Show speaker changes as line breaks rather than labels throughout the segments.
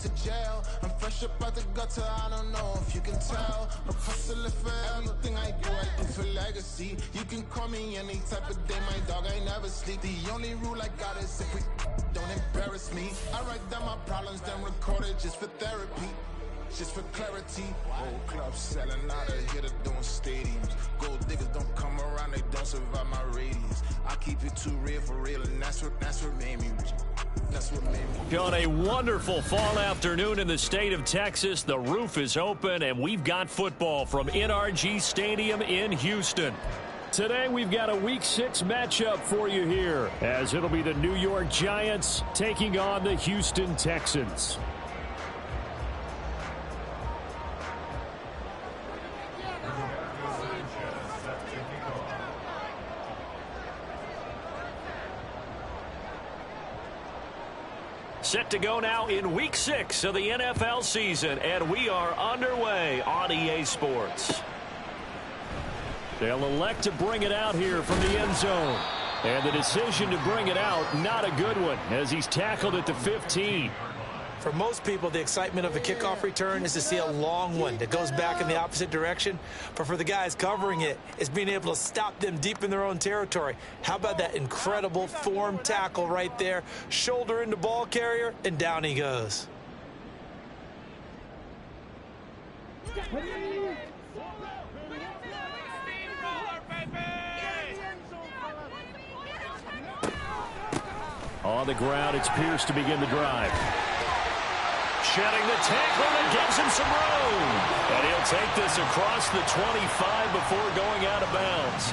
to jail. I'm fresh up out the gutter, I don't know if you can tell. I'm hustling for everything I do for legacy. You can call me any type of day, my dog, I never sleep. The only rule I got is if we don't embarrass me. I write down my problems, then record it just for therapy. Just for clarity, old clubs selling out of here to doing stadiums. Gold diggers don't come around, they don't survive my radius. I keep it too real for real, and that's what made me rich. That's what made me.
On a wonderful fall afternoon in the state of Texas, the roof is open, and we've got football from NRG Stadium in Houston. Today we've got a Week 6 matchup for you here, as it'll be the New York Giants taking on the Houston Texans. Set to go now in Week 6 of the NFL season, and we are underway on EA Sports. They'll elect to bring it out here from the end zone. And the decision to bring it out, not a good one, as he's tackled at the 15.
For most people, the excitement of a kickoff return is to see a long one that goes back in the opposite direction. But for the guys covering it, it's being able to stop them deep in their own territory. How about that incredible form tackle right there? Shoulder into ball carrier, and down he goes.
On the ground, it's Pierce to begin the drive. Shedding the tackle that gives him some room. And he'll take this across the 25 before going out of bounds.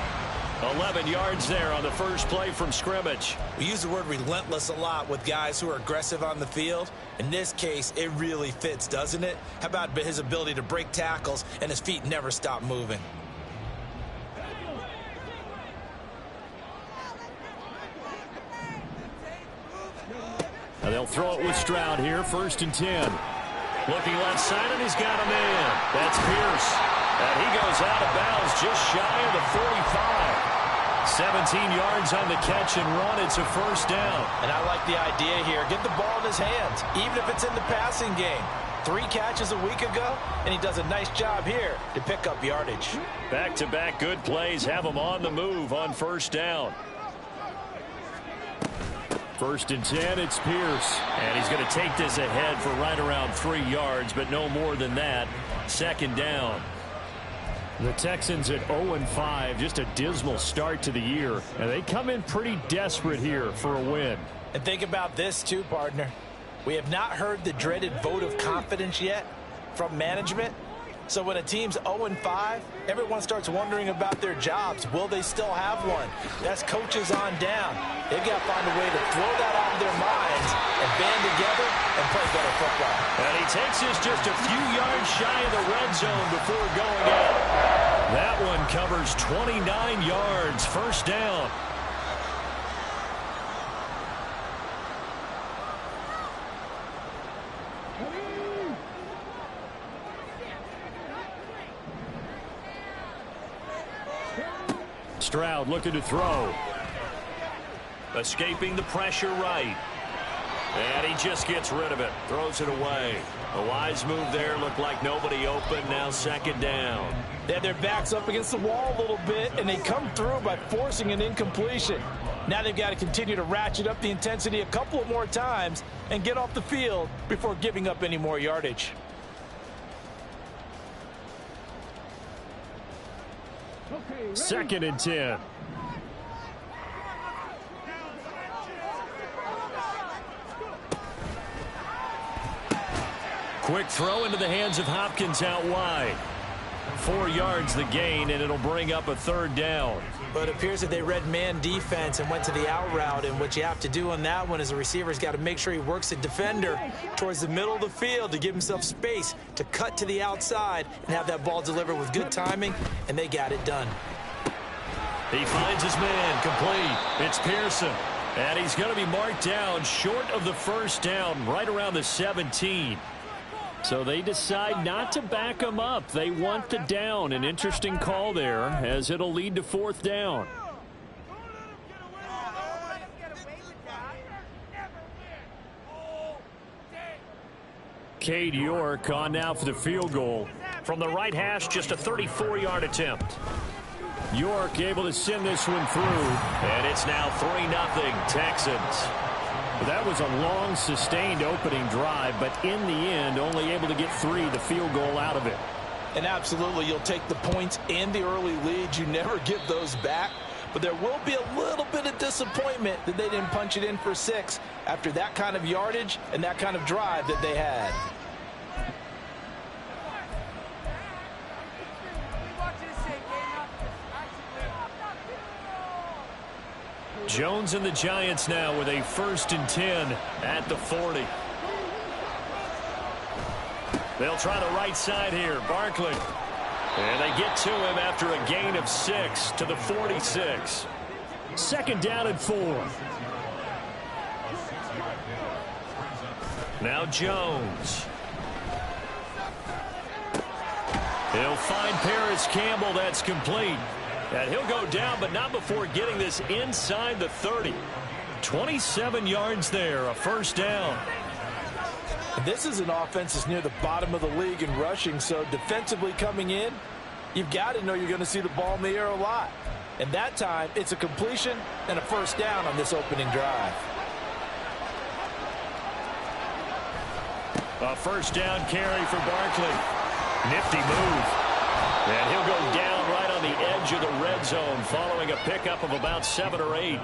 11 yards there on the first play from scrimmage.
We use the word relentless a lot with guys who are aggressive on the field. In this case, it really fits, doesn't it? How about his ability to break tackles and his feet never stop moving?
And they'll throw it with Stroud here, 1st and 10. Looking left side, and he's got a man. That's Pierce. And he goes out of bounds just shy of the 45. 17 yards on the catch and run. It's a first down.
And I like the idea here. Get the ball in his hands, even if it's in the passing game. 3 catches a week ago, and he does a nice job here to pick up yardage.
Back-to-back good plays have him on the move on first down. 1st and 10, it's Pierce. And he's going to take this ahead for right around 3 yards, but no more than that. 2nd down. The Texans at 0-5, just a dismal start to the year. And they come in pretty desperate here for a win.
And think about this too, partner. We have not heard the dreaded vote of confidence yet from management. So when a team's 0-5, everyone starts wondering about their jobs. Will they still have one? That's coaches on down. They've got to find a way to throw that out of their minds and band together and play better football.
And he takes this just a few yards shy of the red zone before going out. That one covers 29 yards, 1st down. Stroud looking to throw. Escaping the pressure right. And he just gets rid of it. Throws it away. A wise move there. Looked like nobody open. Now 2nd down.
They have their backs up against the wall a little bit, and they come through by forcing an incompletion. Now they've got to continue to ratchet up the intensity a couple of more times and get off the field before giving up any more yardage.
Second and 10. Quick throw into the hands of Hopkins out wide. 4 yards the gain, and it'll bring up a 3rd down.
But it appears that they read man defense and went to the out route, and what you have to do on that one is the receiver's got to make sure he works the defender towards the middle of the field to give himself space to cut to the outside and have that ball delivered with good timing, and they got it done.
He finds his man, complete. It's Pearson. And he's going to be marked down short of the 1st down, right around the 17. So they decide not to back him up. They want the down. An interesting call there, as it'll lead to 4th down. Cade York on now for the field goal. From the right hash, just a 34-yard attempt. York able to send this one through, and it's now 3-0 Texans. That was a long, sustained opening drive, but in the end, only able to get the field goal out of it.
And absolutely, you'll take the points and the early leads. You never give those back, but there will be a little bit of disappointment that they didn't punch it in for 6 after that kind of yardage and that kind of drive that they had.
Jones and the Giants now with a 1st and 10 at the 40. They'll try the right side here. Barkley. And they get to him after a gain of 6 to the 46. 2nd down and 4. Now Jones. He'll find Paris Campbell. That's complete. And he'll go down, but not before getting this inside the 30. 27 yards there, a 1st down.
This is an offense that's near the bottom of the league in rushing, so defensively coming in, you've got to know you're going to see the ball in the air a lot. And that time, it's a completion and a 1st down on this opening drive.
A 1st down carry for Barkley. Nifty move. And he'll go down right on the edge of the red zone following a pickup of about 7 or 8.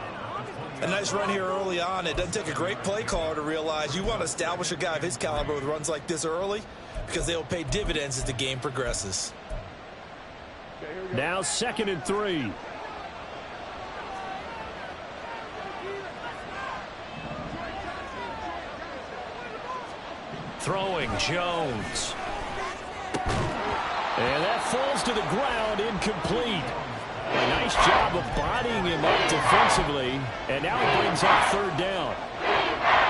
A nice run here early on. It doesn't take a great play caller to realize you want to establish a guy of his caliber with runs like this early because they will pay dividends as the game progresses.
Now 2nd and 3. Throwing Jones. And that falls to the ground, incomplete. A nice job of bodying him up defensively, and now he brings up 3rd down.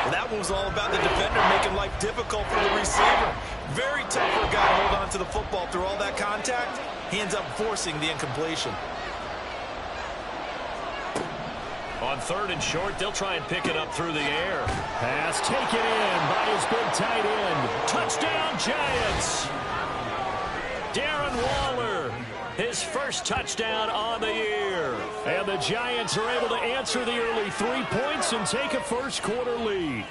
Well, that one was all about the defender making life difficult for the receiver. Very tough for a guy to hold on to the football through all that contact. He ends up forcing the incompletion.
On 3rd and short, they'll try and pick it up through the air. Pass taken in by his big tight end. Touchdown, Giants! Darren Waller, his 1st touchdown on the year. And the Giants are able to answer the early 3 points and take a 1st quarter lead.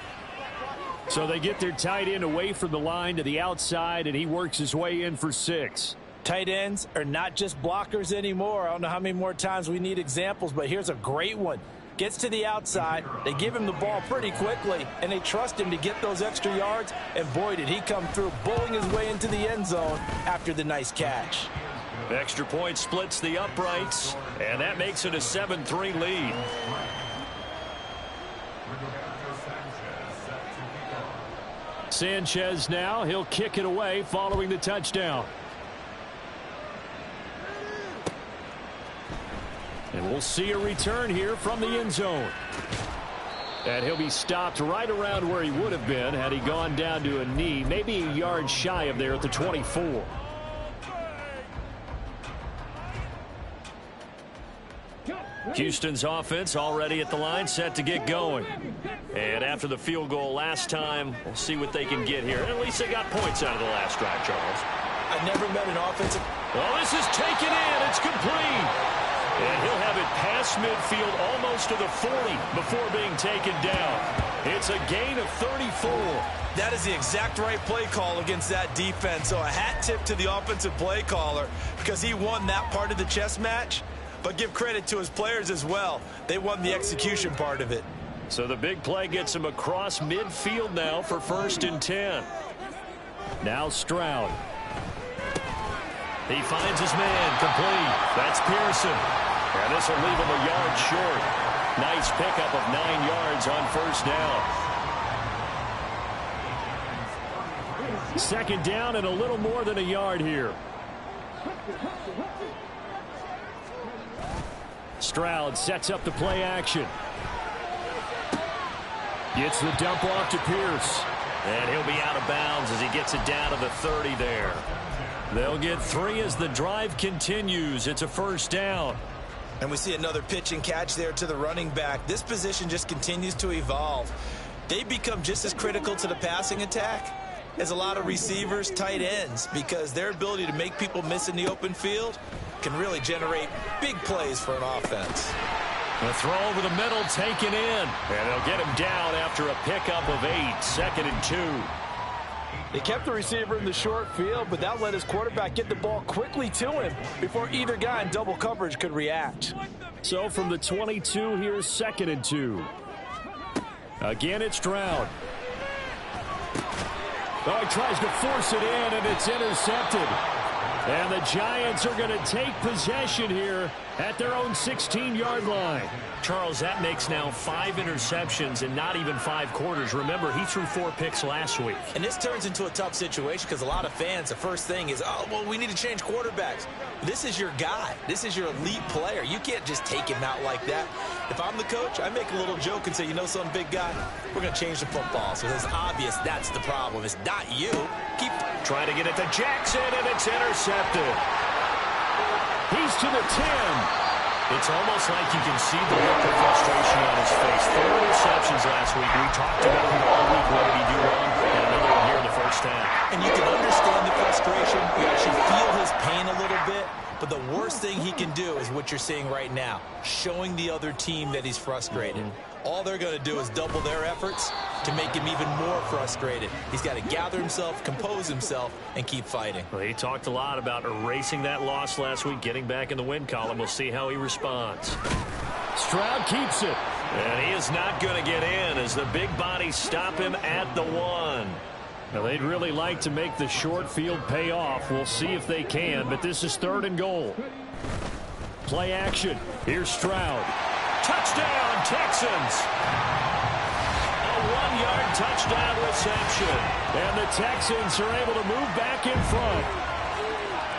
So they get their tight end away from the line to the outside, and he works his way in for 6.
Tight ends are not just blockers anymore. I don't know how many more times we need examples, but here's a great one. Gets to the outside, they give him the ball pretty quickly, and they trust him to get those extra yards, and boy, did he come through, bowling his way into the end zone after the nice catch.
Extra point splits the uprights, and that makes it a 7-3 lead. Sanchez now, he'll kick it away following the touchdown. And we'll see a return here from the end zone. And he'll be stopped right around where he would have been had he gone down to a knee, maybe a yard shy of there at the 24. Houston's offense already at the line, set to get going. And after the field goal last time, we'll see what they can get here. At least they got points out of the last drive, Charles.
I never met an offensive...
Well, this is taken in. It's complete. And he'll have it past midfield almost to the 40 before being taken down. It's a gain of 34.
That is the exact right play call against that defense. So a hat tip to the offensive play caller because he won that part of the chess match. But give credit to his players as well. They won the execution part of it.
So the big play gets him across midfield now for 1st and 10. Now Stroud. He finds his man, complete. That's Pearson. And this will leave him a yard short. Nice pickup of 9 yards on 1st down. 2nd down and a little more than a yard here. Stroud sets up the play action. Gets the dump off to Pierce. And he'll be out of bounds as he gets it down to the 30 there. They'll get 3 as the drive continues. It's a 1st down.
And we see another pitch and catch there to the running back. This position just continues to evolve. They become just as critical to the passing attack is a lot of receivers, tight ends, because their ability to make people miss in the open field can really generate big plays for an offense.
The throw over the middle taken in, and they'll get him down after a pickup of 8, 2nd and 2.
They kept the receiver in the short field, but that let his quarterback get the ball quickly to him before either guy in double coverage could react.
So from the 22, here's 2nd and 2. Again, it's Stroud. Oh, he tries to force it in, and it's intercepted. And the Giants are going to take possession here at their own 16-yard line. Charles, that makes now 5 interceptions in not even 5 quarters. Remember, he threw 4 picks last week.
And this turns into a tough situation because a lot of fans, the first thing is, oh, well, we need to change quarterbacks. This is your guy. This is your elite player. You can't just take him out like that. If I'm the coach, I make a little joke and say, you know something, big guy? We're going to change the football. So it's obvious that's the problem. It's not you. Keep
trying to get it to Jackson, and it's intercepted. He's to the 10. It's almost like you can see the look of frustration on his face. 4 interceptions last week. We talked about him all week. What did he do wrong? And another one here in the first half.
And you can understand the frustration. You actually feel his pain a little bit. But the worst thing he can do is what you're seeing right now, showing the other team that he's frustrated. All they're going to do is double their efforts to make him even more frustrated. He's got to gather himself, compose himself, and keep fighting.
Well, he talked a lot about erasing that loss last week, getting back in the win column. We'll see how he responds. Stroud keeps it. And he is not going to get in as the big bodies stop him at the 1. Now, they'd really like to make the short field pay off. We'll see if they can, but this is 3rd and goal. Play action. Here's Stroud. Touchdown, Texans. A 1-yard touchdown reception. And the Texans are able to move back in front.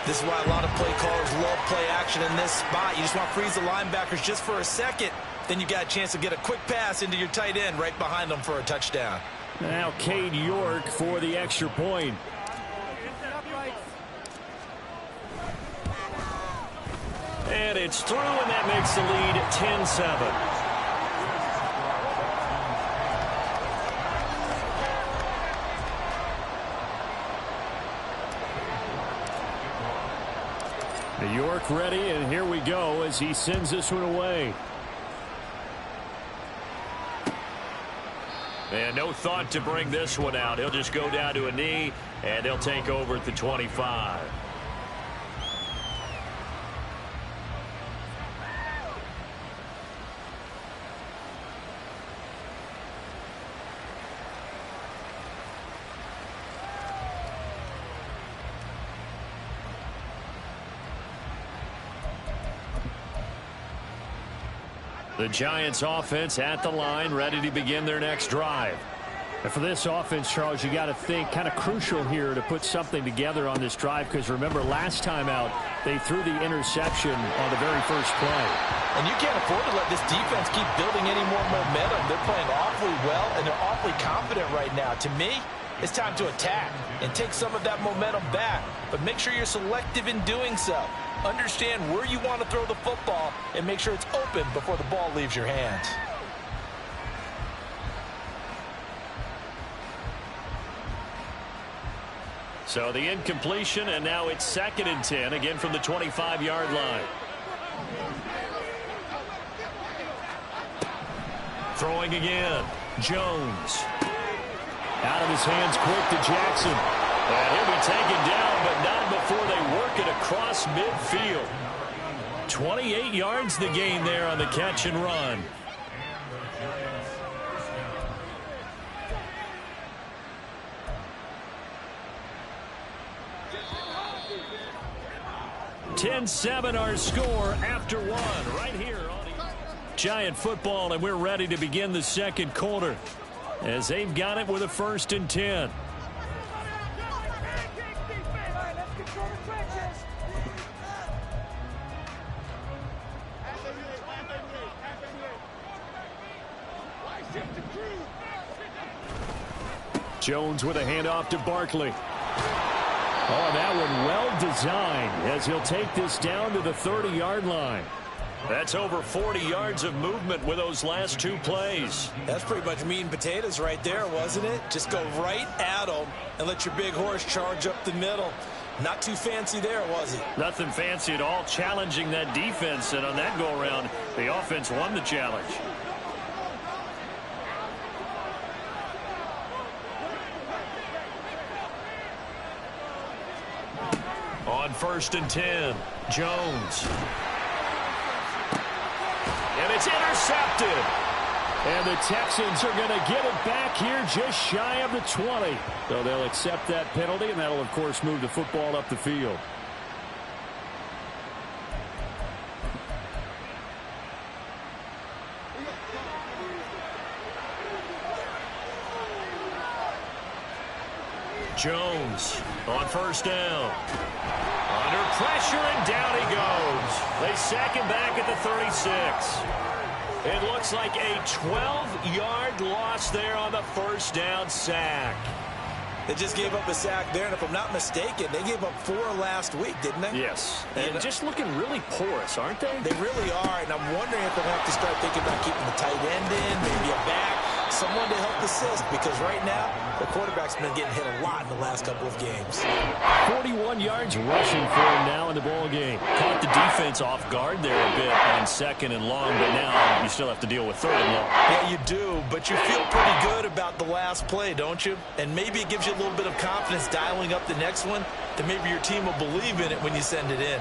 This is why a lot of play callers love play action in this spot. You just want to freeze the linebackers just for a second. Then you got a chance to get a quick pass into your tight end right behind them for a touchdown.
Now Cade York for the extra point. And it's through, and that makes the lead 10-7. York ready, and here we go as he sends this one away. And no thought to bring this one out. He'll just go down to a knee, and they'll take over at the 25. The Giants offense at the line, ready to begin their next drive. And for this offense, Charles, you got to think kind of crucial here to put something together on this drive, because remember last time out they threw the interception on the very first play.
And you can't afford to let this defense keep building any more momentum. They're playing awfully well, and they're awfully confident right now. To me, it's time to attack and take some of that momentum back, but make sure you're selective in doing so. Understand where you want to throw the football and make sure it's open before the ball leaves your hands.
So the incompletion, and now it's 2nd and 10, again from the 25-yard line. Throwing again. Jones. Out of his hands quick to Jackson. And he'll be taken down, but not before they work it across midfield. 28 yards the gain there on the catch and run. (10-7) our score after one right here on Giant football, and we're ready to begin the second quarter as they've got it with a 1st and 10. Jones with a handoff to Barkley. Oh, that one well designed as he'll take this down to the 30-yard line. That's over 40 yards of movement with those last 2 plays.
That's pretty much meat and potatoes right there, wasn't it? Just go right at them and let your big horse charge up the middle. Not too fancy there, was he?
Nothing fancy at all, challenging that defense, and on that go-around, the offense won the challenge. On 1st and 10, Jones. And it's intercepted. And the Texans are going to get it back here just shy of the 20. So they'll accept that penalty, and that'll, of course, move the football up the field. Jones on 1st down. Under pressure, and down he goes. They sack him back at the 36. It looks like a 12-yard loss there on the 1st down sack.
They just gave up a sack there, and if I'm not mistaken, they gave up 4 last week, didn't they?
Yes. And just looking really porous, aren't they?
They really are, and I'm wondering if they'll have to start thinking about keeping the tight end in, maybe a back, someone to help assist, because right now, the quarterback's been getting hit a lot in the last couple of games.
41 yards rushing for him now in the ball game. Caught the defense off guard there a bit on 2nd and long, but now you still have to deal with 3rd and long.
Yeah, you do, but you feel pretty good about the last play, don't you? And maybe it gives you a little bit of confidence dialing up the next one, that maybe your team will believe in it when you send it in.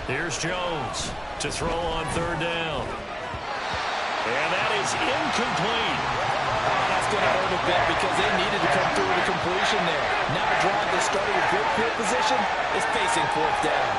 Here's Jones to throw on 3rd down. And that is incomplete.
That's going to hurt a bit because they needed to come through with a completion there. Now a drive that started with good field position is facing 4th down.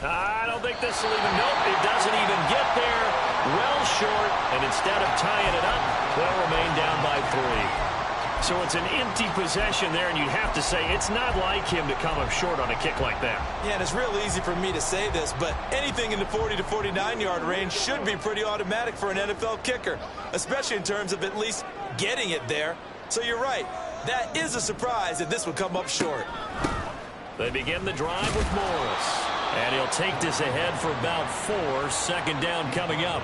I don't think this will even, nope, it doesn't even get there. Well short, and instead of tying it up, they'll remain down by 3. So it's an empty possession there, and you'd have to say it's not like him to come up short on a kick like that.
Yeah, and it's real easy for me to say this, but anything in the 40 to 49-yard range should be pretty automatic for an NFL kicker, especially in terms of at least getting it there. So you're right. That is a surprise that this would come up short.
They begin the drive with Morris. And he'll take this ahead for about 4. 2nd down coming up.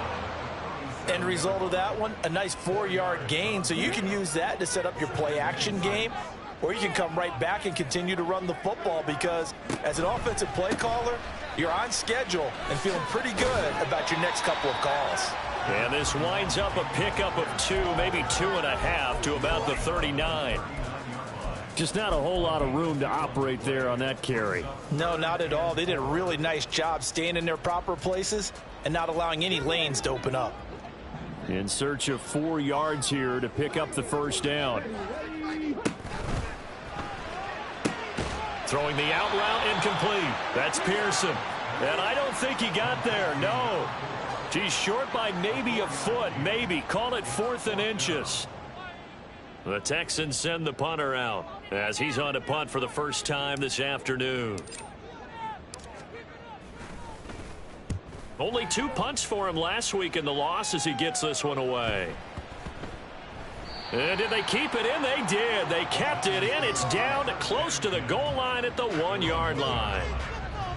End result of that one, a nice 4-yard gain. So you can use that to set up your play-action game, or you can come right back and continue to run the football, because as an offensive play caller, you're on schedule and feeling pretty good about your next couple of calls.
And this winds up a pickup of 2, maybe 2.5 to about the 39. Just not a whole lot of room to operate there on that carry.
No, not at all. They did a really nice job staying in their proper places and not allowing any lanes to open up.
In search of 4 yards here to pick up the 1st down. Throwing the out route, incomplete. That's Pearson. And I don't think he got there, no. He's short by maybe a foot, maybe. Call it 4th and inches. The Texans send the punter out as he's on to punt for the first time this afternoon. Only 2 punts for him last week in the loss as he gets this one away. And did they keep it in? They did. They kept it in. It's down close to the goal line at the 1-yard line.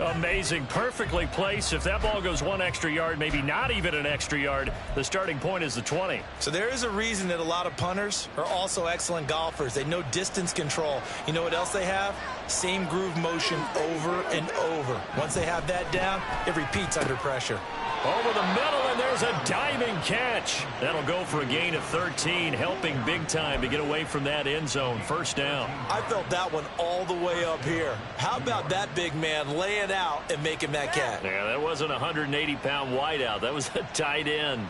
Amazing. Perfectly placed. If that ball goes 1 extra yard, maybe not even an extra yard, the starting point is the 20.
So there is a reason that a lot of punters are also excellent golfers. They know distance control. You know what else they have? Same groove motion over and over. Once they have that down, it repeats under pressure.
Over the middle, and there's a diving catch. That'll go for a gain of 13, helping big time to get away from that end zone. 1st down.
I felt that one all the way up here. How about that big man laying out and making that catch?
Yeah, that wasn't a 180-pound wideout. That was a tight end.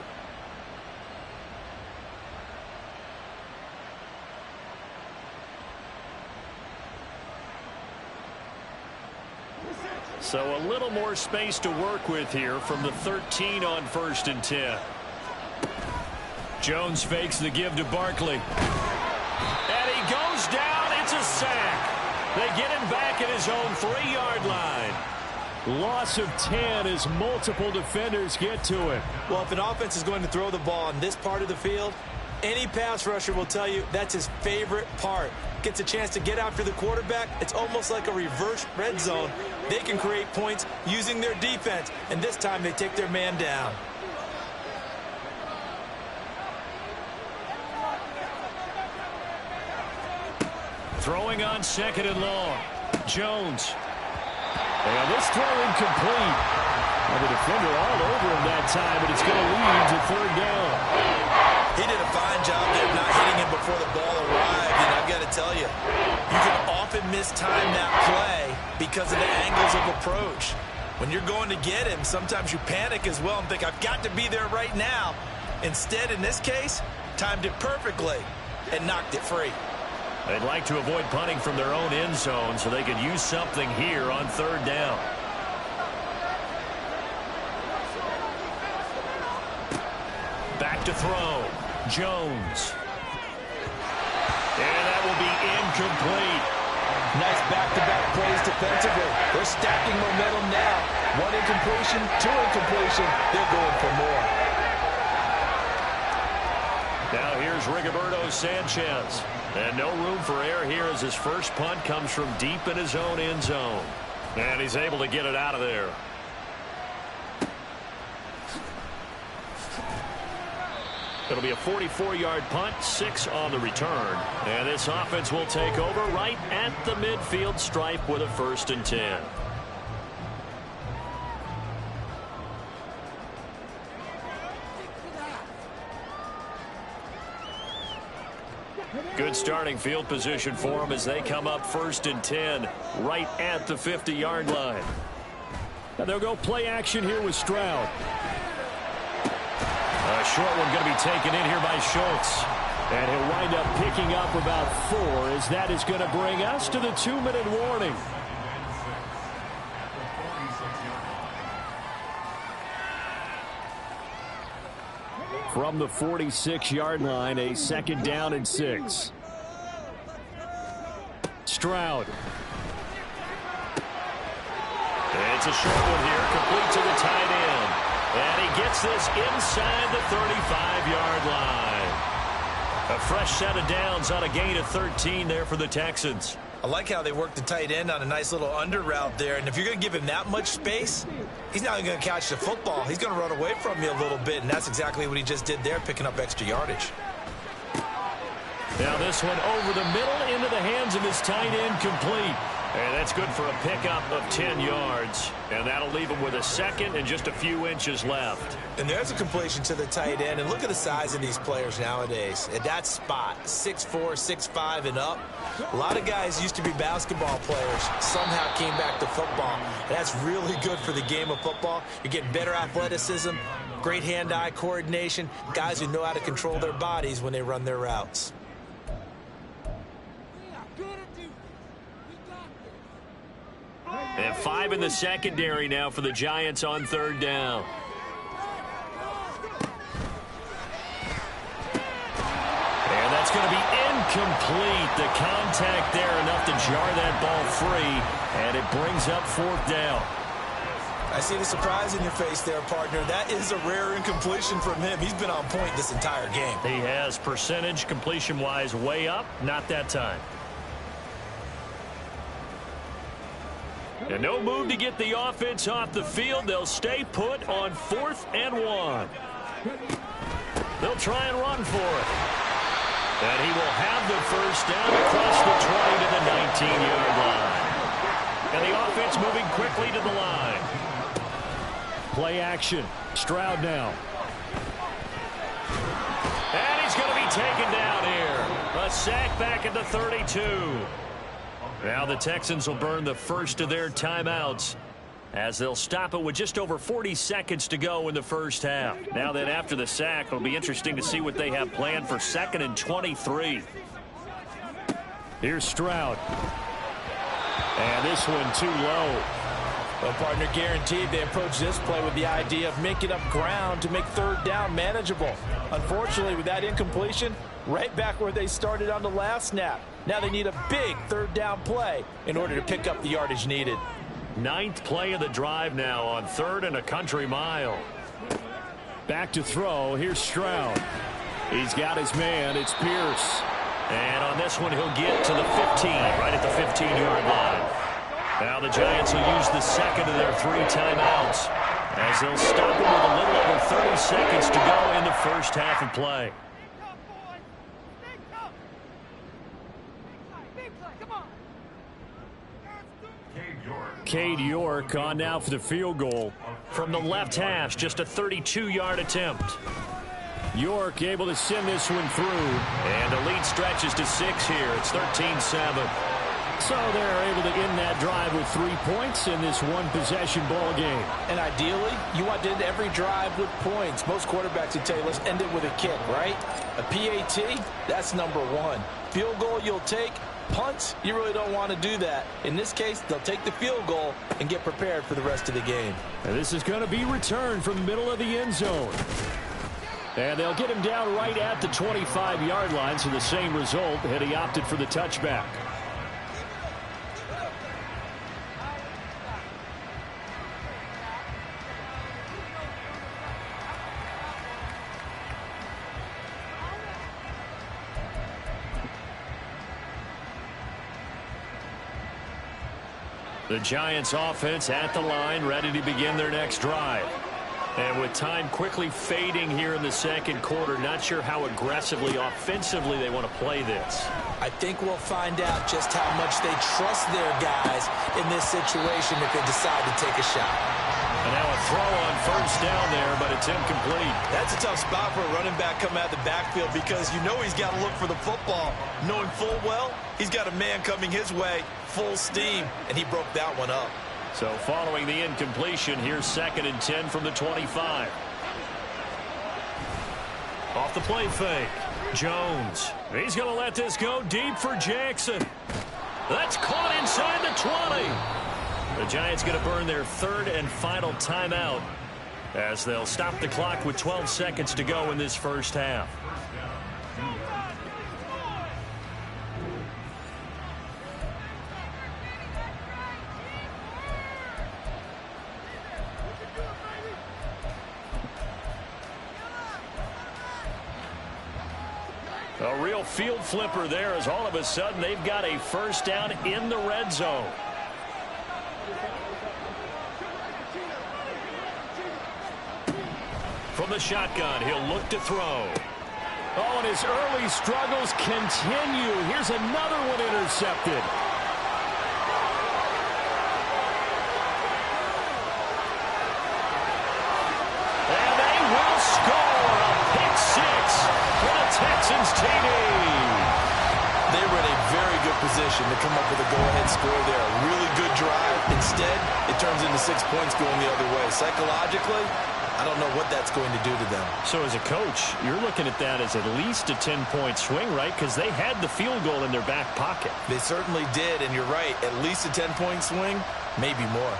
So a little more space to work with here from the 13 on 1st and 10. Jones fakes the give to Barkley. And he goes down. It's a sack. They get him back at his own 3-yard line. Loss of 10 as multiple defenders get to him.
Well, if an offense is going to throw the ball in this part of the field, any pass rusher will tell you that's his favorite part. Gets a chance to get after the quarterback. It's almost like a reverse red zone. They can create points using their defense, and this time they take their man down.
Throwing on 2nd and long. Jones. And this throw incomplete. Well, the defender all over him that time, but it's going to lead to 3rd down.
He did a fine job there of not hitting him before the ball arrived, and I've got to tell you, you can often mistime that play because of the angles of approach. When you're going to get him, sometimes you panic as well and think, I've got to be there right now. Instead, in this case, timed it perfectly and knocked it free.
They'd like to avoid punting from their own end zone so they could use something here on 3rd down. Back to throw. Jones. And that will be incomplete.
Nice back-to-back plays defensively. They're stacking momentum now. 1 incompletion, 2 incompletion. They're going for more.
Now here's Rigoberto Sanchez. And no room for error here as his first punt comes from deep in his own end zone. And he's able to get it out of there. It'll be a 44-yard punt, 6 on the return. And this offense will take over right at the midfield stripe with a 1st and 10. Good starting field position for them as they come up 1st and 10 right at the 50-yard line. And they'll go play action here with Stroud. A short one going to be taken in here by Schultz. And he'll wind up picking up about 4 as that is going to bring us to the 2-minute warning. From the 46-yard line, a 2nd down and 6. Stroud. It's a short one here, complete to the tight end. And he gets this inside the 35-yard line. A fresh set of downs on a gain of 13 there for the Texans.
I like how they work the tight end on a nice little under route there. And if you're going to give him that much space, he's not going to catch the football. He's going to run away from you a little bit, and that's exactly what he just did there, picking up extra yardage.
Now this one over the middle into the hands of his tight end, complete. And that's good for a pickup of 10 yards. And that'll leave him with a 2nd and just a few inches left.
And there's a completion to the tight end. And look at the size of these players nowadays. At that spot, 6'4", 6'5", and up. A lot of guys used to be basketball players. Somehow came back to football. And that's really good for the game of football. You're getting better athleticism, great hand-eye coordination, guys who know how to control their bodies when they run their routes.
And 5 in the secondary now for the Giants on 3rd down. And that's going to be incomplete. The contact there enough to jar that ball free. And it brings up 4th down.
I see the surprise in your face there, partner. That is a rare incompletion from him. He's been on point this entire game.
He has percentage completion-wise way up. Not that time. And no move to get the offense off the field. They'll stay put on 4th and 1. They'll try and run for it. And he will have the 1st down across the 20 to the 19-yard line. And the offense moving quickly to the line. Play action. Stroud now. And he's going to be taken down here. A sack back at the 32. Now the Texans will burn the first of their timeouts as they'll stop it with just over 40 seconds to go in the first half. Now then, after the sack, it'll be interesting to see what they have planned for 2nd and 23. Here's Stroud. And this one too low.
Well, partner, guaranteed they approach this play with the idea of making up ground to make 3rd down manageable. Unfortunately, with that incompletion, right back where they started on the last snap. Now they need a big 3rd down play in order to pick up the yardage needed.
Ninth play of the drive now on 3rd and a country mile. Back to throw. Here's Stroud. He's got his man. It's Pierce. And on this one, he'll get to the 15, right at the 15-yard line. Now the Giants will use the second of their 3 timeouts as they'll stop him with a little over 30 seconds to go in the first half of play. Cade York on now for the field goal. From the left hash, just a 32-yard attempt. York able to send this one through. And the lead stretches to 6 here. It's 13-7. So they're able to end that drive with 3 points in this one-possession ball game.
And ideally, you want to end every drive with points. Most quarterbacks would tell you, let's end it with a kick, right? A PAT, that's number 1. Field goal you'll take. Punts, you really don't want to do that. In this case, they'll take the field goal and get prepared for the rest of the game.
And this is going to be returned from the middle of the end zone. And they'll get him down right at the 25-yard line, so the same result, and he opted for the touchback. The Giants offense at the line, ready to begin their next drive. And with time quickly fading here in the second quarter, not sure how aggressively, offensively they want to play this.
I think we'll find out just how much they trust their guys in this situation if they decide to take a shot.
And now a throw on first down there, but it's incomplete.
That's a tough spot for a running back coming out of the backfield because you know he's got to look for the football, knowing full well he's got a man coming his way, full steam, and he broke that one up.
So following the incompletion, here's 2nd and 10 from the 25. Off the play fake. Jones. He's going to let this go deep for Jackson. That's caught inside the 20. The Giants going to burn their 3rd and final timeout as they'll stop the clock with 12 seconds to go in this first half. A real field flipper there as all of a sudden they've got a first down in the red zone. From the shotgun, he'll look to throw. Oh, and his early struggles continue. Here's another one intercepted. And they will score a pick 6 for the Texans TD.
They were in a very good position to come up with a go-ahead score there. A really good drive. Instead, it turns into 6 points going the other way. Psychologically, I don't know what that's going to do to them. So as a coach, you're looking at that as at least a 10-point swing, right? Because they had the field goal in their back pocket. They certainly did, and you're right. At least a 10-point swing, maybe more.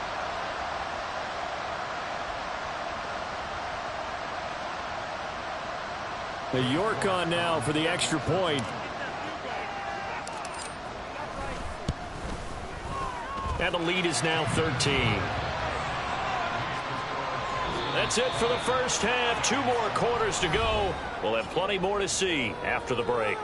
The York on now for the extra point. And the lead is now 13. That's it for the first half. 2 more quarters to go. We'll have plenty more to see after the break.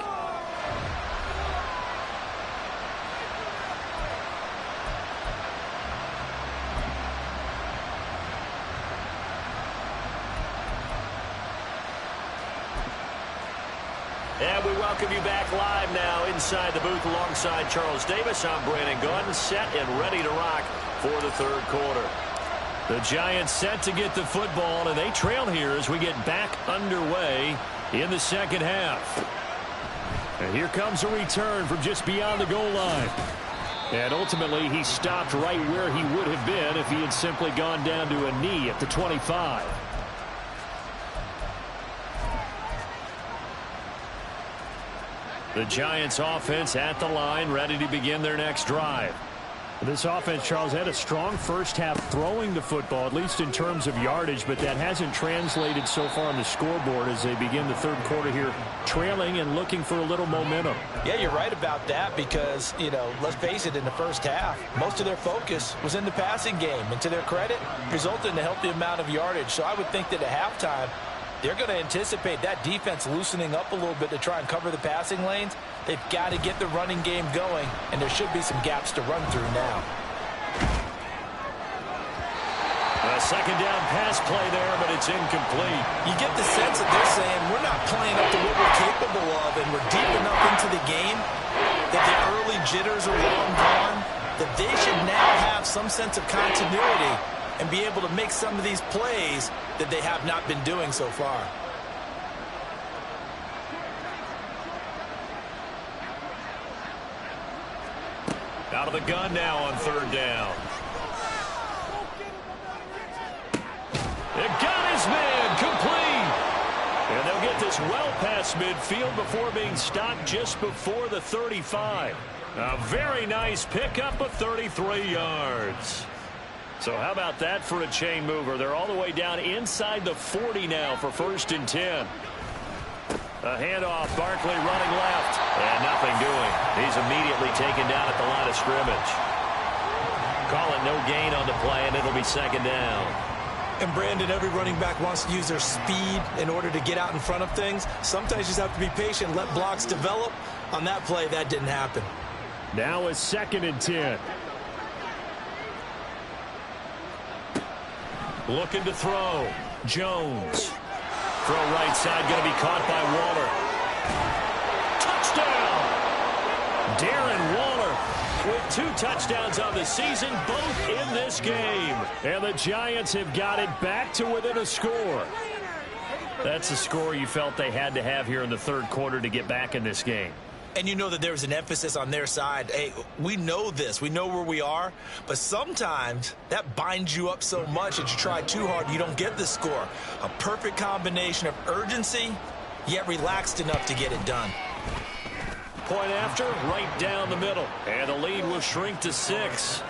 And we welcome you back live now inside the booth alongside Charles Davis. I'm Brandon Gunn, set and ready to rock for the 3rd quarter. The Giants set to get the football, and they trail here as we get back underway in the second half. And here comes a return from just beyond the goal line. And ultimately, he stopped right where he would have been if he had simply gone down to a knee at the 25. The Giants offense at the line, ready to begin their next drive. This offense, Charles, had a strong first half throwing the football, at least in terms of yardage, but that hasn't translated so far on the scoreboard as they begin the third quarter here, trailing and looking for a little momentum.
Yeah, you're right about that because, you know, let's face it, in the first half, most of their focus was in the passing game. And to their credit, resulted in a healthy amount of yardage. So I would think that at halftime, they're going to anticipate that defense loosening up a little bit to try and cover the passing lanes. They've got to get the running game going, and there should be some gaps to run through now.
A second down pass play there, but it's incomplete.
You get the sense that they're saying we're not playing up to what we're capable of, and we're deep enough into the game that the early jitters are long gone, that they should now have some sense of continuity and be able to make some of these plays that they have not been doing so far.
Out of the gun now on third down. It got his man complete. And they'll get this well past midfield before being stopped just before the 35. A very nice pickup of 33 yards. So how about that for a chain mover? They're all the way down inside the 40 now for 1st and 10. A handoff, Barkley running left, and nothing doing. He's immediately taken down at the line of scrimmage. Call it no gain on the play, and it'll be second down.
And Brandon, every running back wants to use their speed in order to get out in front of things. Sometimes you just have to be patient, let blocks develop. On that play, that didn't happen.
Now it's 2nd and 10. Looking to throw. Jones. Throw right side, going to be caught by Waller. Touchdown! Darren Waller with 2 touchdowns on the season, both in this game. And the Giants have got it back to within a score. That's the score you felt they had to have here in the third quarter to get back in this game.
And you know that there's an emphasis on their side. Hey, we know this. We know where we are. But sometimes that binds you up so much that you try too hard, you don't get the score. A perfect combination of urgency, yet relaxed enough to get it done.
Point after, right down the middle. And the lead will shrink to 6.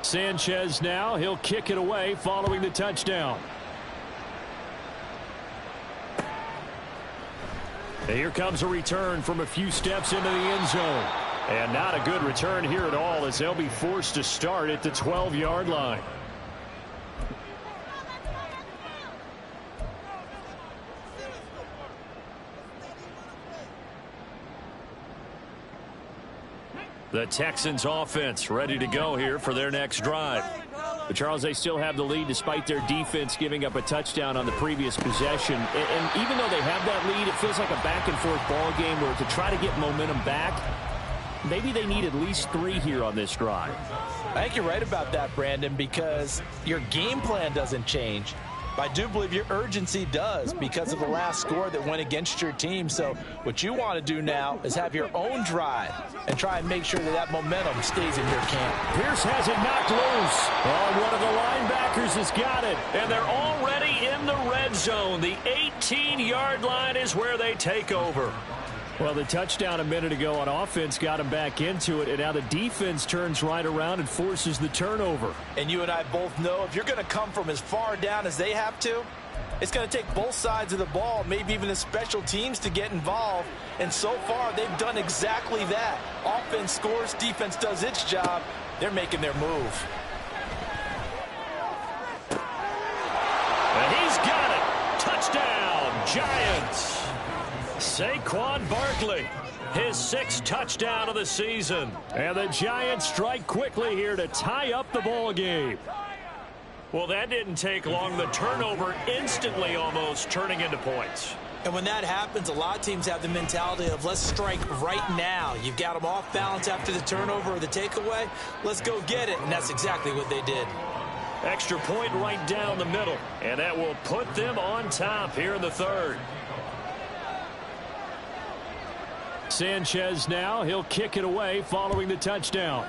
Sanchez now, he'll kick it away following the touchdown. And here comes a return from a few steps into the end zone. And not a good return here at all as they'll be forced to start at the 12-yard line. The Texans offense ready to go here for their next drive. But Charles, they still have the lead despite their defense giving up a touchdown on the previous possession. And even though they have that lead, it feels like a back-and-forth ball game where to try to get momentum back, maybe they need at least 3 here on this drive.
I think you're right about that, Brandon, because your game plan doesn't change. But I do believe your urgency does because of the last score that went against your team. So what you want to do now is have your own drive and try and make sure that that momentum stays in your camp.
Pierce has it knocked loose. Oh, one of the linebackers has got it. And they're already in the red zone. The 18-yard line is where they take over. Well, the touchdown a minute ago on offense got them back into it, and now the defense turns right around and forces the turnover.
And you and I both know if you're going to come from as far down as they have to, it's going to take both sides of the ball, maybe even the special teams to get involved. And so far, they've done exactly that. Offense scores, defense does its job. They're making their move.
And he's got it. Touchdown, Giants. Saquon Barkley, his 6th touchdown of the season. And the Giants strike quickly here to tie up the ball game. Well, that didn't take long. The turnover instantly almost turning into points.
And when that happens, a lot of teams have the mentality of let's strike right now. You've got them off balance after the turnover or the takeaway. Let's go get it. And that's exactly what they did.
Extra point right down the middle, and that will put them on top here in the third. Sanchez now, he'll kick it away following the touchdown.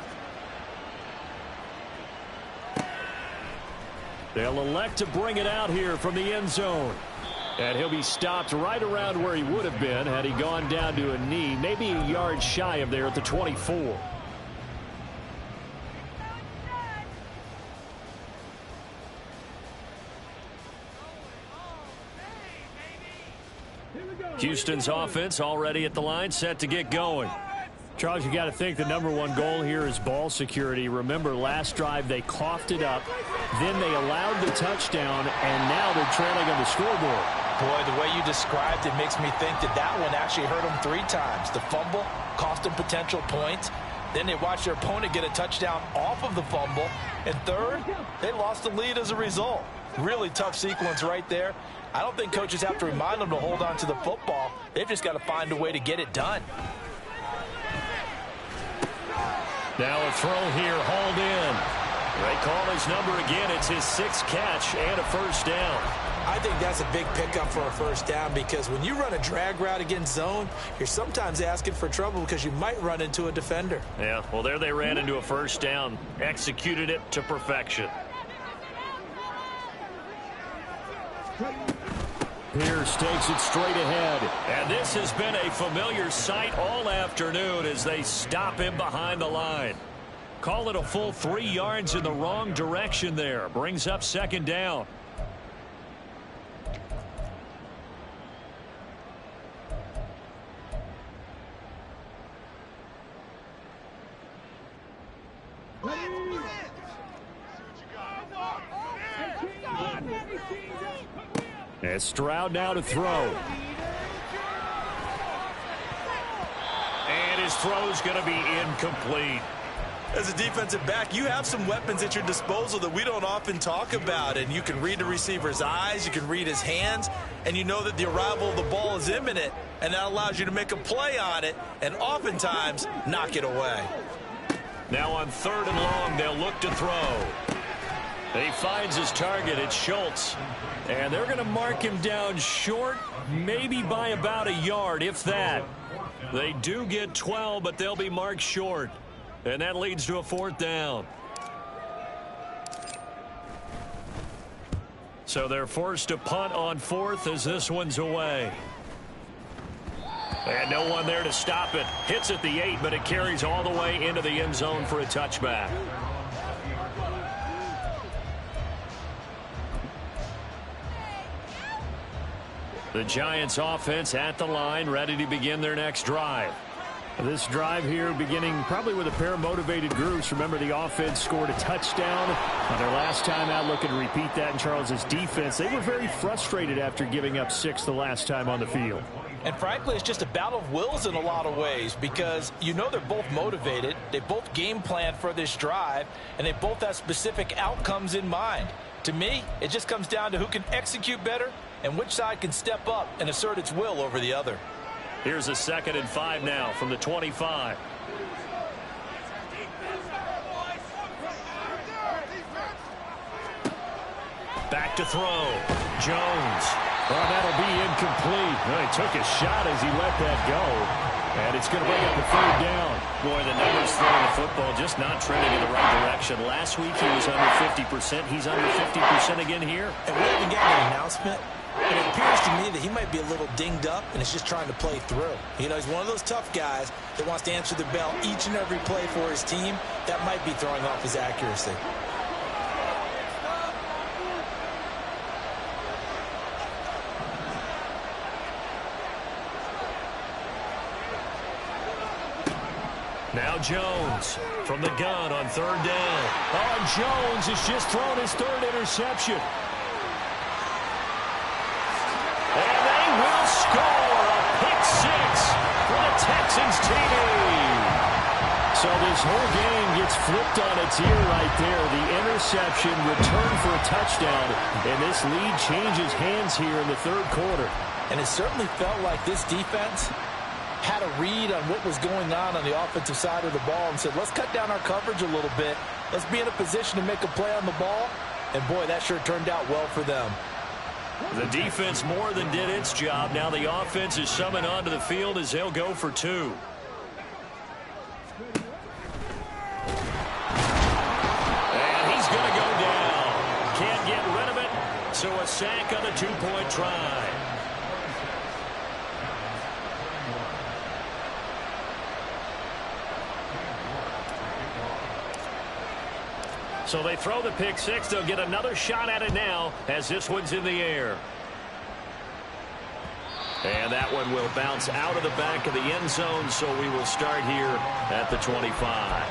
They'll elect to bring it out here from the end zone. And he'll be stopped right around where he would have been had he gone down to a knee, maybe a yard shy of there at the 24. Houston's offense already at the line, set to get going. Charles, you got to think the #1 goal here is ball security. Remember, last drive they coughed it up, then they allowed the touchdown, and now they're trailing on the scoreboard.
Boy, the way you described it makes me think that that one actually hurt them 3 times. The fumble cost them potential points. Then they watched their opponent get a touchdown off of the fumble. And third, they lost the lead as a result. Really tough sequence right there. I don't think coaches have to remind them to hold on to the football. They've just got to find a way to get it done.
Now a throw here, hauled in. They call his number again. It's his 6th catch and a first down.
I think that's a big pickup for a first down, because when you run a drag route against zone, you're sometimes asking for trouble because you might run into a defender.
Yeah, well, there they ran into a first down, executed it to perfection. Pierce takes it straight ahead. And this has been a familiar sight all afternoon as they stop him behind the line. Call it a full 3 yards in the wrong direction there. Brings up 2nd down. And Stroud now to throw. And his throw's going to be incomplete.
As a defensive back, you have some weapons at your disposal that we don't often talk about. And you can read the receiver's eyes, you can read his hands, and you know that the arrival of the ball is imminent. And that allows you to make a play on it and oftentimes knock it away.
Now on 3rd and long, they'll look to throw. He finds his target. It's Schultz. And they're going to mark him down short, maybe by about a yard, if that. They do get 12, but they'll be marked short. And that leads to a 4th down. So they're forced to punt on 4th as this one's away. And no one there to stop it. Hits at the 8, but it carries all the way into the end zone for a touchback. The Giants offense at the line, ready to begin their next drive. This drive here beginning probably with a pair of motivated groups. Remember, the offense scored a touchdown on their last time out, looking to repeat that in Charles's defense. They were very frustrated after giving up 6 the last time on the field.
And frankly, it's just a battle of wills in a lot of ways, because you know they're both motivated. They both game plan for this drive, and they both have specific outcomes in mind. To me, it just comes down to who can execute better and which side can step up and assert its will over the other.
Here's a 2nd and 5 now from the 25. Back to throw. Jones. Oh, that'll be incomplete. Well, he took a shot as he let that go. And it's going to bring up the 3rd down. Boy, the numbers throwing the football just not trending in the right direction. Last week he was under 50%. He's under 50% again here.
And we haven't gotten an announcement. And it appears to me that he might be a little dinged up and is just trying to play through. You know, he's one of those tough guys that wants to answer the bell each and every play for his team. That might be throwing off his accuracy.
Now Jones from the gun on 3rd down. Oh, Jones has just thrown his 3rd interception. And they will score a pick 6 for the Texans team. So this whole game gets flipped on its ear right there. The interception returned for a touchdown, and this lead changes hands here in the 3rd quarter.
And it certainly felt like this defense had a read on what was going on the offensive side of the ball and said, let's cut down our coverage a little bit. Let's be in a position to make a play on the ball. And, boy, that sure turned out well for them.
The defense more than did its job. Now the offense is summoned onto the field as they'll go for 2. And he's going to go down. Can't get rid of it, so a sack on the 2-point try. So they throw the pick six. They'll get another shot at it now as this one's in the air. And that one will bounce out of the back of the end zone, so we will start here at the 25.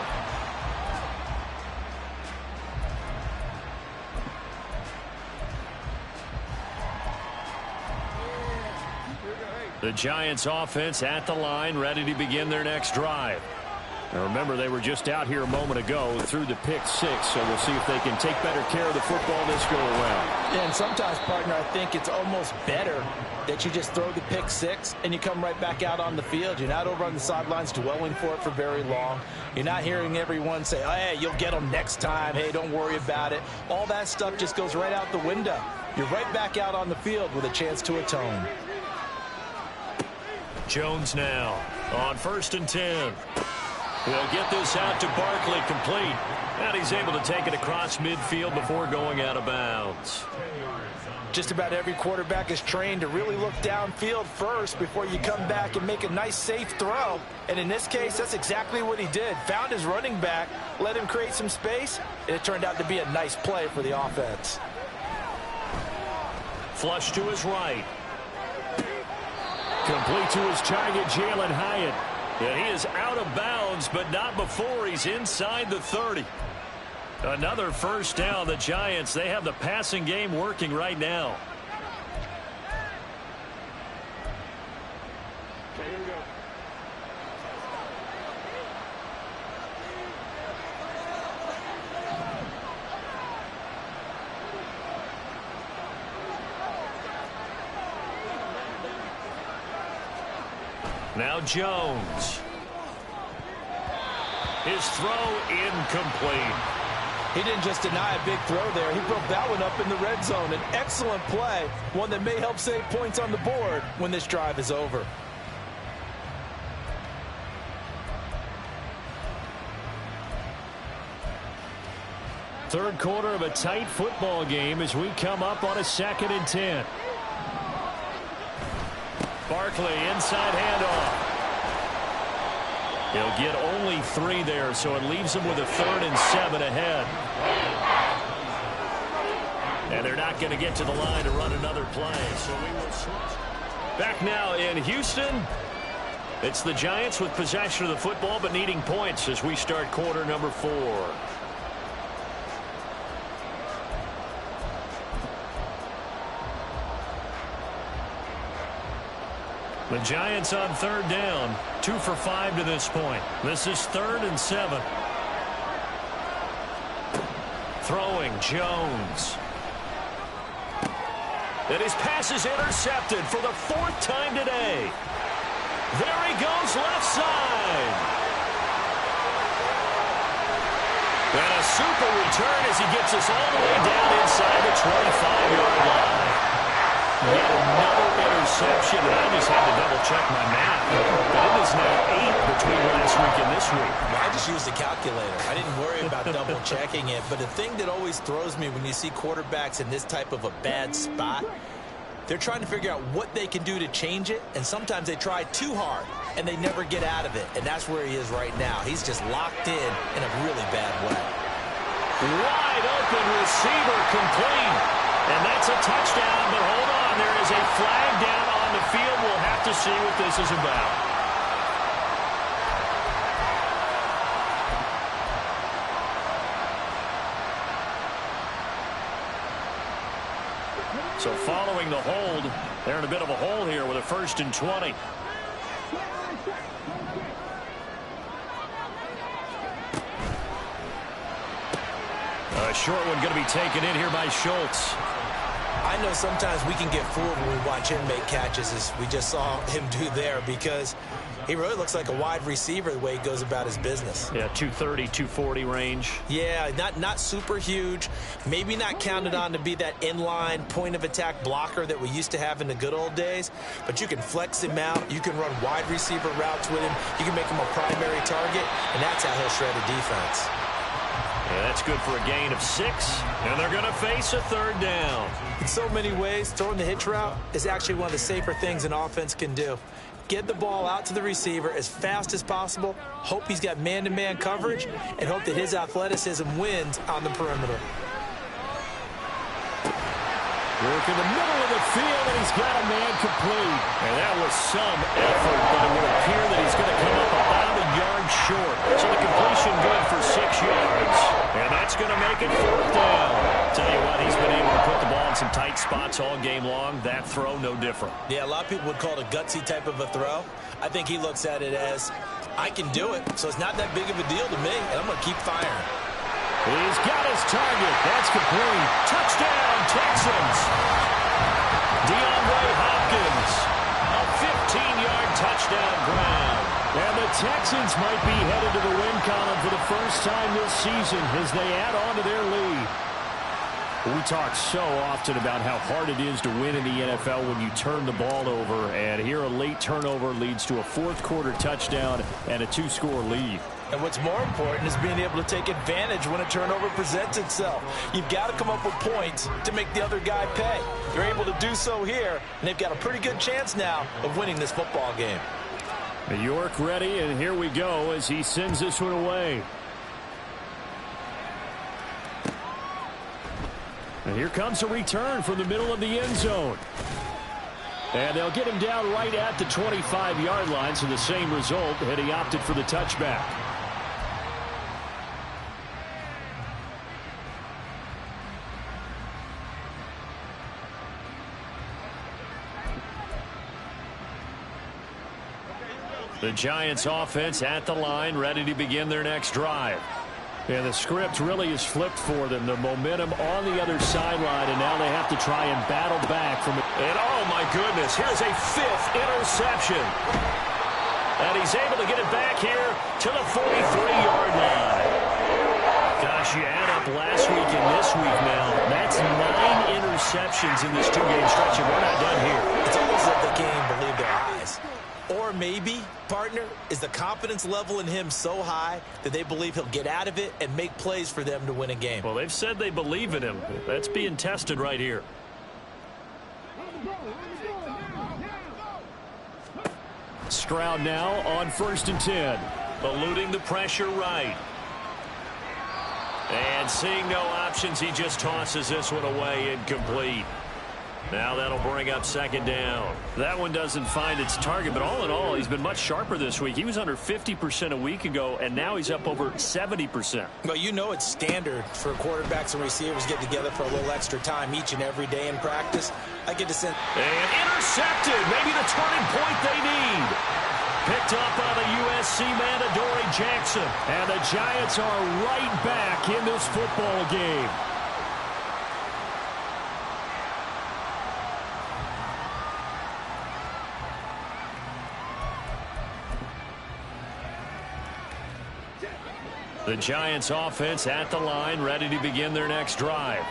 The Giants offense at the line, ready to begin their next drive. Now remember, they were just out here a moment ago through the pick six, so we'll see if they can take better care of the football this go around.
Yeah, and sometimes, partner, I think it's almost better that you just throw the pick six and you come right back out on the field. You're not over on the sidelines dwelling for it for very long. You're not hearing everyone say, oh, hey, you'll get them next time. Hey, don't worry about it. All that stuff just goes right out the window. You're right back out on the field with a chance to atone.
Jones now on 1st and 10. He'll get this out to Barkley, complete. And he's able to take it across midfield before going out of bounds.
Just about every quarterback is trained to really look downfield first before you come back and make a nice, safe throw. And in this case, that's exactly what he did. Found his running back, let him create some space, and it turned out to be a nice play for the offense.
Flush to his right. Complete to his target, Jalen Hyatt. And he is out of bounds, but not before he's inside the 30. Another first down. The Giants, they have the passing game working right now.
Okay, here we go.
Now Jones. His throw incomplete.
He didn't just deny a big throw there. He broke that one up in the red zone. An excellent play, one that may help save points on the board when this drive is over.
Third quarter of a tight football game as we come up on a 2nd and 10. Barkley, inside handoff. He'll get only 3 there, so it leaves him with a 3rd and 7 ahead. And they're not going to get to the line to run another play, so we will switch. Back now in Houston. It's the Giants with possession of the football, but needing points as we start quarter number 4. The Giants on 3rd down, 2 for 5 to this point. This is 3rd and 7. Throwing, Jones. And his pass is intercepted for the 4th time today. There he goes, left side. And a super return as he gets us all the way down inside the 25-yard line. Yet another interception, and I just had to double-check my math. But it is now 8 between last week and this week.
I just used a calculator. I didn't worry about double-checking it. But the thing that always throws me when you see quarterbacks in this type of a bad spot, they're trying to figure out what they can do to change it, and sometimes they try too hard, and they never get out of it. And that's where he is right now. He's just locked in a really bad way.
Wide open receiver, complete. And that's a touchdown, but hold on. There is a flag down on the field. We'll have to see what this is about. So following the hold, they're in a bit of a hole here with a 1st and 20. A short one going to be taken in here by Schultz.
I know sometimes we can get fooled when we watch him make catches, as we just saw him do there, because He really looks like a wide receiver the way he goes about his business.
Yeah, 230, 240 range.
Yeah, not super huge. Maybe not counted on to be that inline point-of-attack blocker that we used to have in the good old days. But you can flex him out. You can run wide receiver routes with him. You can make him a primary target, and that's how he'll shred a defense.
Yeah, that's good for a gain of 6, and they're going to face a 3rd down.
In so many ways, throwing the hitch route is actually one of the safer things an offense can do. Get the ball out to the receiver as fast as possible, hope he's got man-to-man coverage, and hope that his athleticism wins on the perimeter.
Work in the middle of the field, and he's got a man complete. And that was some effort, but it would appear that he's going to come up about a yard short. So the completion good for 6 yards. And that's going to make it 4th down. Tell you what, he's been able to put the ball in some tight spots all game long. That throw, no different.
Yeah, a lot of people would call it a gutsy type of a throw. I think he looks at it as, I can do it, so it's not that big of a deal to me, and I'm going to keep firing.
He's got his target. That's complete. Touchdown, Texans. DeAndre Hopkins. A 15-yard touchdown grab. And the Texans might be headed to the win column for the first time this season as they add on to their lead. We talk so often about how hard it is to win in the NFL when you turn the ball over. And here a late turnover leads to a 4th-quarter touchdown and a 2-score lead.
And what's more important is being able to take advantage when a turnover presents itself. You've got to come up with points to make the other guy pay. You're able to do so here, and they've got a pretty good chance now of winning this football game.
York ready, and here we go as he sends this one away. And here comes a return from the middle of the end zone. And they'll get him down right at the 25-yard line, so the same result, and he opted for the touchback. The Giants offense at the line, ready to begin their next drive. And the script really is flipped for them. The momentum on the other sideline, and now they have to try and battle back from it. And oh my goodness, here's a 5th interception. And he's able to get it back here to the 43-yard line. Gosh, you add up last week and this week now. That's 9 interceptions in this 2-game stretch, and we're not done here.
It's almost like they can't even believe their eyes. Or maybe, partner, is the confidence level in him so high that they believe he'll get out of it and make plays for them to win a game.
Well, they've said they believe in him. That's being tested right here. Stroud now on 1st and 10. Eluding the pressure right. And seeing no options, he just tosses this one away, incomplete. Now that'll bring up 2nd down. That one doesn't find its target, but all in all, he's been much sharper this week. He was under 50% a week ago, and now he's up over 70%.
Well, you know it's standard for quarterbacks and receivers get together for a little extra time each and every day in practice. I get to send...
And intercepted. Maybe the turning point they need. Picked up by the USC man, Adoree Jackson. And the Giants are right back in this football game. The Giants offense at the line, ready to begin their next drive.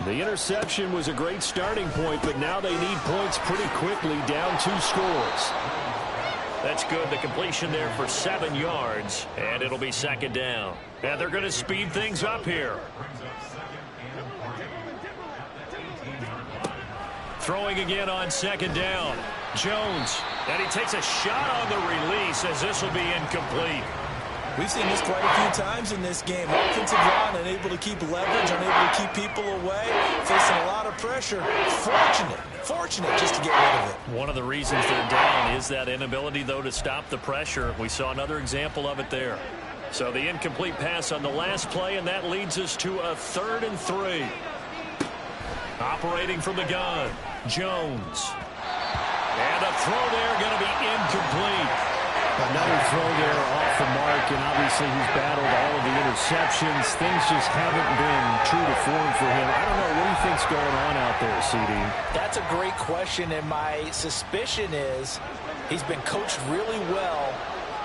The interception was a great starting point, but now they need points pretty quickly, down 2 scores. That's good. The completion there for 7 yards, and it'll be 2nd down. And they're going to speed things up here. Throwing again on 2nd down. Jones, and he takes a shot on the release as this will be incomplete.
We've seen this quite a few times in this game. Offensive line unable to keep leverage, unable to keep people away, facing a lot of pressure. Fortunate just to get rid of it.
One of the reasons they're down is that inability, though, to stop the pressure. We saw another example of it there. So the incomplete pass on the last play, and that leads us to a 3rd and 3. Operating from the gun, Jones. And a throw there going to be incomplete. Another throw there off the mark, and obviously he's battled all of the interceptions. Things just haven't been true to form for him. I don't know. What do you think's going on out there, CD?
That's a great question, and my suspicion is He's been coached really well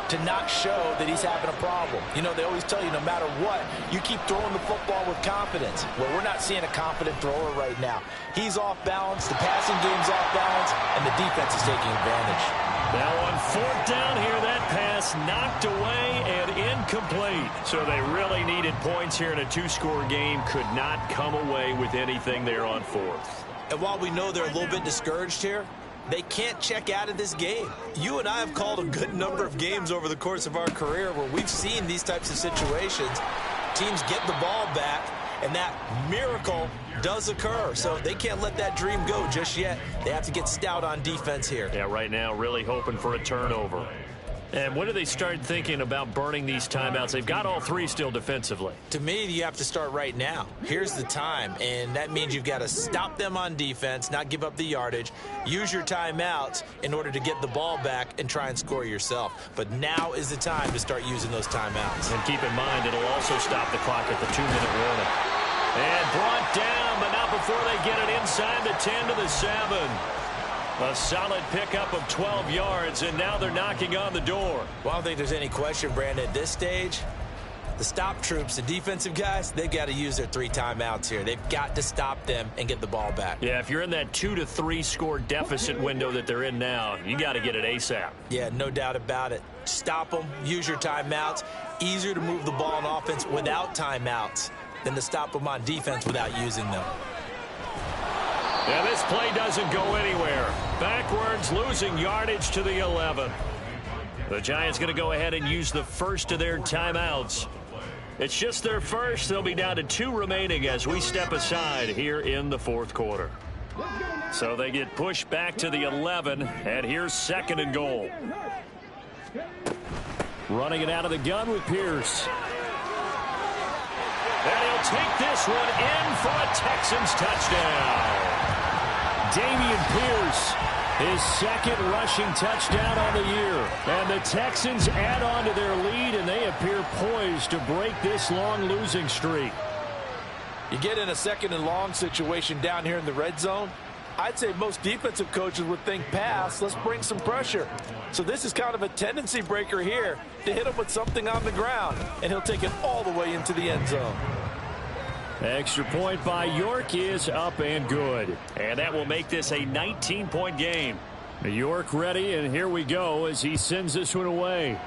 to not show that he's having a problem. You know, they always tell you no matter what, you keep throwing the football with confidence. Well, we're not seeing a confident thrower right now. He's off balance, the passing game's off balance, and the defense is taking advantage.
Now on 4th down here, that pass knocked away and incomplete. So they really needed points here in a 2-score game. Could not come away with anything there on 4th.
And while we know they're a little bit discouraged here, they can't check out of this game. You and I have called a good number of games over the course of our career where we've seen these types of situations. Teams get the ball back, and that miracle does occur. So they can't let that dream go just yet. They have to get stout on defense here.
Yeah, right now really hoping for a turnover. And when do they start thinking about burning these timeouts? They've got all 3 still defensively.
To me, you have to start right now. Here's the time, and that means you've got to stop them on defense, not give up the yardage, use your timeouts in order to get the ball back and try and score yourself. But now is the time to start using those timeouts.
And keep in mind, it'll also stop the clock at the 2-minute warning. And brought down, but not before they get it inside the 10 to the 7. A solid pickup of 12 yards, and now they're knocking on the door.
Well, I don't think there's any question, Brandon, at this stage. The stop troops, the defensive guys, they've got to use their 3 timeouts here. They've got to stop them and get the ball back.
Yeah, if you're in that 2 to 3 score deficit window that they're in now, you got to get it ASAP.
Yeah, no doubt about it. Stop them, use your timeouts. Easier to move the ball on offense without timeouts than to stop them on defense without using them.
Yeah, this play doesn't go anywhere. Backwards, losing yardage to the 11. The Giants going to go ahead and use the first of their timeouts. It's just their first. They'll be down to 2 remaining as we step aside here in the 4th quarter. So they get pushed back to the 11, and here's 2nd and goal. Running it out of the gun with Pierce. And he'll take this one in for a Texans touchdown. Damian Pierce, his 2nd rushing touchdown on the year. And the Texans add on to their lead, and they appear poised to break this long losing streak.
You get in a 2nd and long situation down here in the red zone, I'd say most defensive coaches would think pass, let's bring some pressure. So this is kind of a tendency breaker here to hit him with something on the ground, and he'll take it all the way into the end zone.
Extra point by York is up and good. And that will make this a 19-point game. York ready, and here we go as he sends this one away.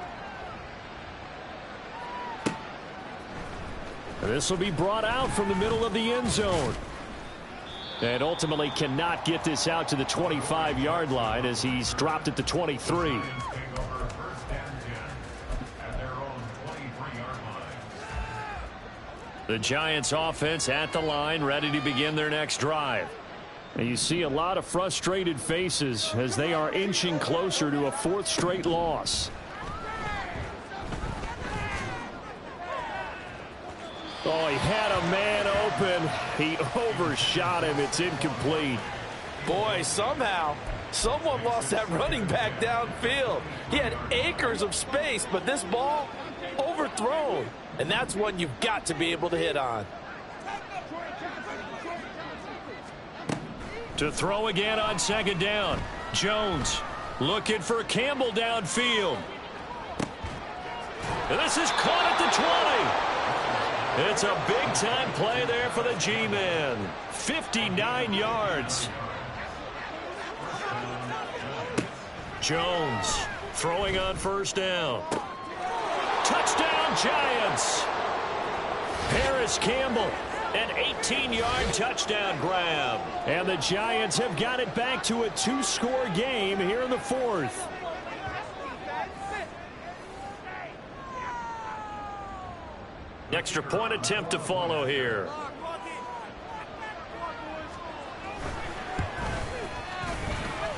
This will be brought out from the middle of the end zone. And ultimately cannot get this out to the 25-yard line as he's dropped at the 23. The Giants offense at the line, ready to begin their next drive. And you see a lot of frustrated faces as they are inching closer to a 4th straight loss. Oh, he had a man open. He overshot him. It's incomplete.
Boy, somehow, someone lost that running back downfield. He had acres of space, but this ball overthrown. And that's one you've got to be able to hit on.
To throw again on 2nd down. Jones looking for Campbell downfield. And this is caught at the 20. It's a big-time play there for the G-Men. 59 yards. Jones throwing on 1st down. Touchdown, Giants. Paris Campbell, an 18-yard touchdown grab. And the Giants have got it back to a 2-score game here in the 4th. Extra point attempt to follow here.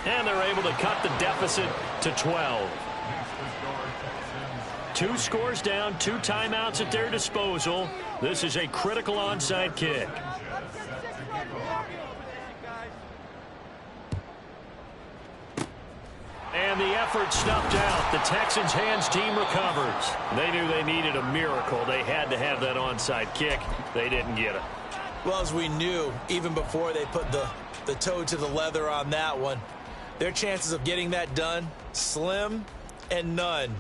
And they're able to cut the deficit to 12. 2 scores down, 2 timeouts at their disposal. This is a critical onside kick. And the effort snuffed out. The Texans' hands team recovers. They knew they needed a miracle. They had to have that onside kick. They didn't get it.
Well, as we knew, even before they put the toe to the leather on that one,
Their chances of getting that done, slim and none.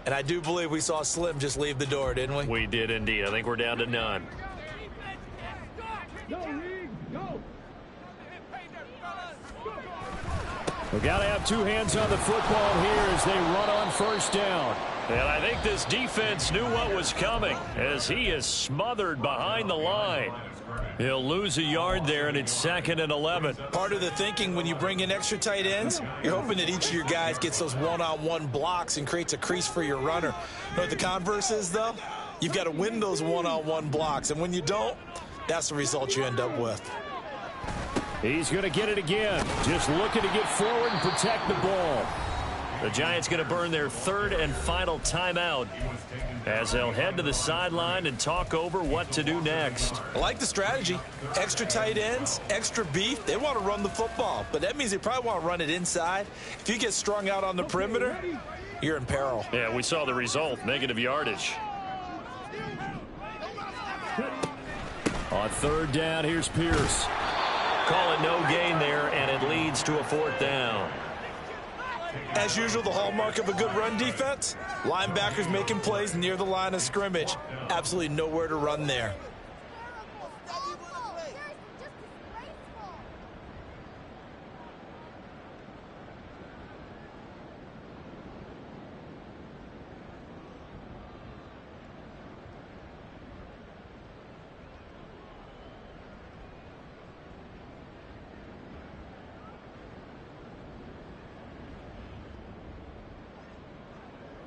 And I do believe we saw Slim just leave the door, didn't we?
We did indeed. I think we're down to none. We've got to have two hands on the football here as they run on first down. And I think this defense knew what was coming as he is smothered behind the line. He'll lose a yard there, and it's 2nd and 11.
Part of the thinking when you bring in extra tight ends, you're hoping that each of your guys gets those one-on-one blocks and creates a crease for your runner. You know what the converse is, though? You've got to win those one-on-one blocks, and when you don't, that's the result you end up with.
He's going to get it again. Just looking to get forward and protect the ball. The Giants going to burn their 3rd and final timeout as they'll head to the sideline and talk over what to do next.
I like the strategy. Extra tight ends, extra beef. They want to run the football, but that means they probably want to run it inside. If you get strung out on the perimeter, you're in peril.
Yeah, we saw the result, negative yardage. On 3rd down, here's Pierce. Call it no gain there, and it leads to a 4th down.
As usual, the hallmark of a good run defense, linebackers making plays near the line of scrimmage. Absolutely nowhere to run there.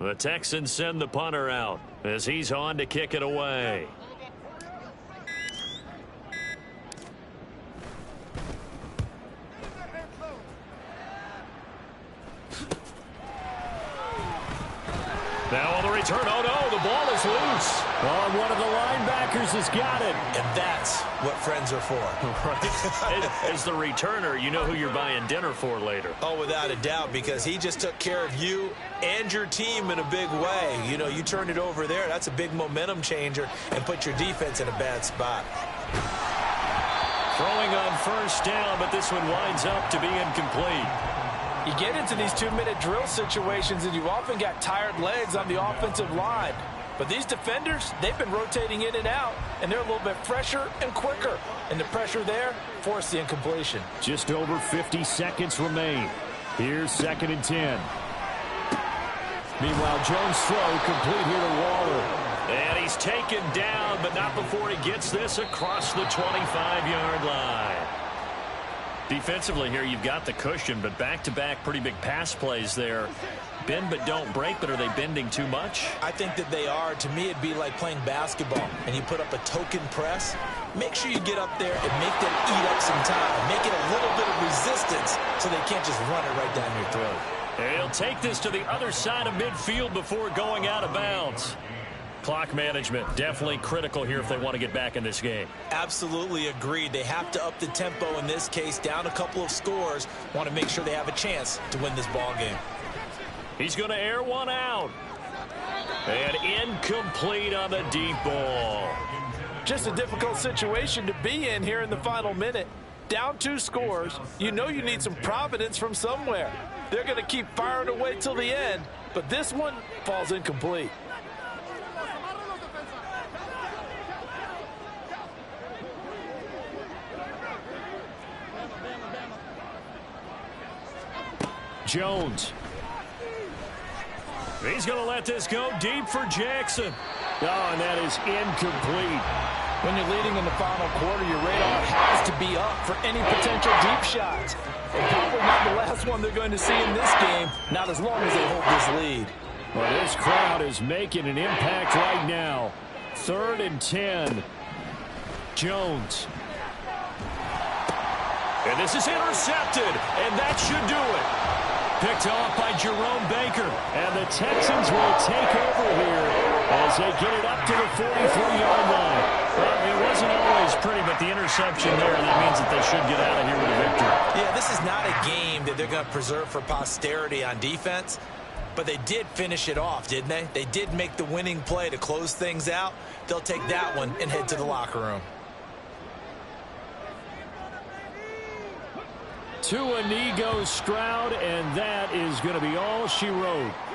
The Texans send the punter out as he's on to kick it away. Now on the return, oh no, the ball is loose. Oh, one of the linebackers has got it.
And that's what friends are for.
Right. As the returner, you know who you're buying dinner for later.
Oh, without a doubt, because he just took care of you and your team in a big way. You know, you turned it over there. That's a big momentum changer and put your defense in a bad spot.
Throwing on first down, but this one winds up to be incomplete.
You get into these 2-minute drill situations, and you often got tired legs on the offensive line. But these defenders, they've been rotating in and out, and they're a little bit fresher and quicker. And the pressure there forced the incompletion.
Just over 50 seconds remain. Here's 2nd and 10. Meanwhile, Jones' throw complete here to Waller. And he's taken down, but not before he gets this across the 25-yard line. Defensively here, you've got the cushion, but back-to-back pretty big pass plays there. Bend but don't break, but are they bending too much?
I think that they are. To me, it'd be like playing basketball, and you put up a token press. Make sure you get up there and make them eat up some time. Make it a little bit of resistance so they can't just run it right down your throat.
He'll take this to the other side of midfield before going out of bounds. Clock management definitely critical here if they want to get back in this game.
Absolutely agreed. They have to up the tempo in this case, down a couple of scores. Want to make sure they have a chance to win this ball game.
He's going to air one out. And incomplete on the deep ball.
Just a difficult situation to be in here in the final minute. Down 2 scores. You know you need some providence from somewhere. They're going to keep firing away till the end, but this one falls incomplete.
Jones. He's going to let this go deep for Jackson. Oh, and that is incomplete.
When you're leading in the final quarter, your radar has to be up for any potential deep shots. And probably not the last one they're going to see in this game, not as long as they hold this lead.
Well, this crowd is making an impact right now. 3rd and 10. Jones. And this is intercepted, and that should do it. Picked off by Jerome Baker, and the Texans will take over here as they get it up to the 43-yard line. Well, it wasn't always pretty, but the interception there, that means that they should get out of here with a victory.
Yeah, this is not a game that they're going to preserve for posterity on defense, but they did finish it off, didn't they? They did make the winning play to close things out. They'll take that one and head to the locker room.
To a knee goes Stroud, and that is going to be all she wrote.